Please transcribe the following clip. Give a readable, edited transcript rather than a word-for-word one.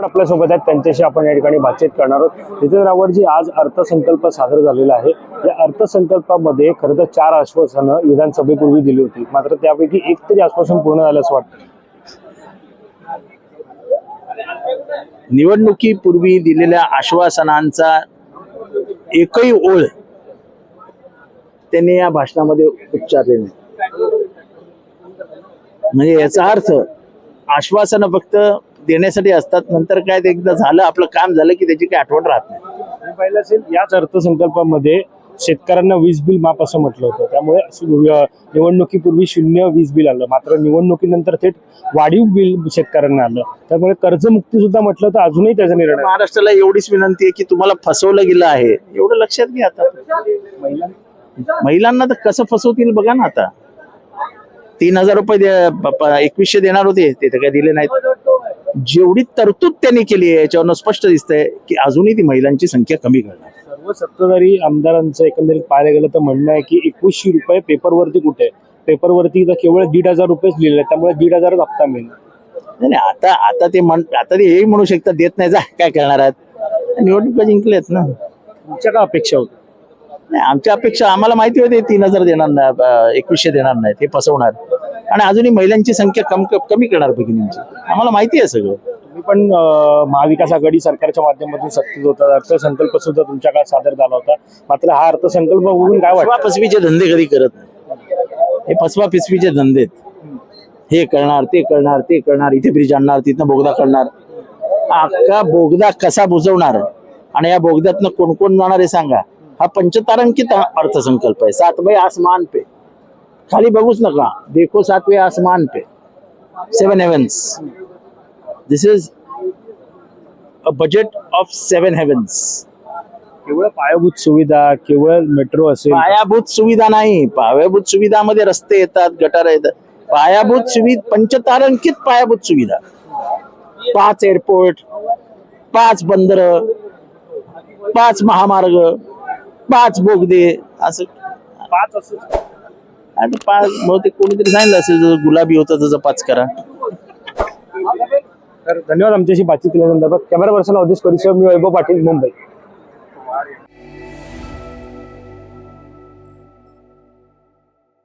आपल्यासोबत आहेत, त्यांच्याशी आपण या ठिकाणी बातचीत करणार आहोत। नितीन राऊतजी, आज अर्थसंकल्प सादर झालेला आहे। या अर्थसंकल्पामध्ये खरं तर 4 आश्वासनं विधानसभेपूर्वी दिली होती, मात्र त्यापैकी एक तरी आश्वासन पूर्ण झालं असं वाटतं। निवडणुकीपूर्वी दिलेल्या आश्वासनांचा एकही ओळ त्यांनी या भाषणामध्ये उच्चारले नाही। म्हणजे याचा अर्थ आश्वासन फक्त देण्यासाठी असतात, नंतर काय ते एकदा झालं आपलं काम झालं की त्याची काही आठवण राहत नाही। तुम्ही पाहिलं असेल, याच अर्थसंकल्पामध्ये शेतकऱ्यांना वीज बिल माफ असं म्हटलं होतं, त्यामुळे निवडणुकीपूर्वी 0 वीज बिल आलं, मात्र निवडणुकीनंतर थेट वाढीव बिल शेतकऱ्यांना आलं, त्यामुळे कर्जमुक्ती सुद्धा म्हटलं तर अजूनही त्याचा निर्णय। महाराष्ट्राला एवढीच विनंती आहे की तुम्हाला फसवलं गेलं आहे एवढं लक्षात घ्या। आता महिलांना तर कसं फसवतील बघा ना। आता 3000 रुपये 2100 देणार होते, ते तर काय दिले नाहीत। जेवढी तरतूद त्यांनी केली आहे याच्यावरनं स्पष्ट दिसतंय की अजूनही ती महिलांची संख्या कमी करणार। सर्व सत्ताधारी आमदारांचं एकंदरीत पाहायला गेलं तर म्हणणं आहे की 2100 रुपये पेपरवरती कुठे, पेपरवरती तर केवळ 1500 रुपयेच लिहिले, त्यामुळे 1500 हप्ता मिळणार नाही। आता ते हेही म्हणू शकतात देत नाही, जा काय करणार आहेत, निवडणुका जिंकल्यात ना। तुमच्या काय अपेक्षा होत्या? नाही, आमच्या अपेक्षा आम्हाला माहिती होती 3000 देणार नाही, 2100 देणार नाही, ते फसवणार आणि अजूनही महिलांची संख्या कमी करणार भगिनींची, आम्हाला माहिती आहे सगळं। तुम्ही पण महाविकास आघाडी सरकारच्या माध्यमातून सत्तेत होता, अर्थसंकल्प सुद्धा तुमच्या काळात सादर झाला होता, मात्र हा अर्थसंकल्प बघून काय वाटतं? फसवीचे धंदे कधी करत नाही, हे फसवा फिसवीचे धंदे, हे करणार ते करणार ते करणार, इथे ब्रिज आणणार तिथनं बोगदा करणार, अख्खा बोगदा कसा बुजवणार आणि या बोगद्यातनं कोण कोण जाणार हे सांगा। हा पंचतारांकित अर्थसंकल्प आहे। 7वें आसमान पे, खाली बघूच नका, देखो 7वें आसमान पे, 7 heavens, this is a budget of 7 heavens। केवळ पायाभूत सुविधा, केवळ मेट्रो असेल, पायाभूत सुविधा नाही, पायाभूत सुविधामध्ये रस्ते येतात, गटार येतात, पायाभूत सुविधा पंचतारांकित पायाभूत सुविधा, 5 एअरपोर्ट, 5 बंदर, 5 महामार्ग, 5 बोगदे, असं 5 असं। आता 5 बहुतेक कोणीतरी सांगितलं असेल, जसं गुलाबी होतं तसं 5 करा। तर धन्यवाद आमच्याशी बातचीत केल्यानंतर। कॅमेरा पर्सन अवधेश परिसर, मी वैभव पाटील, मुंबई।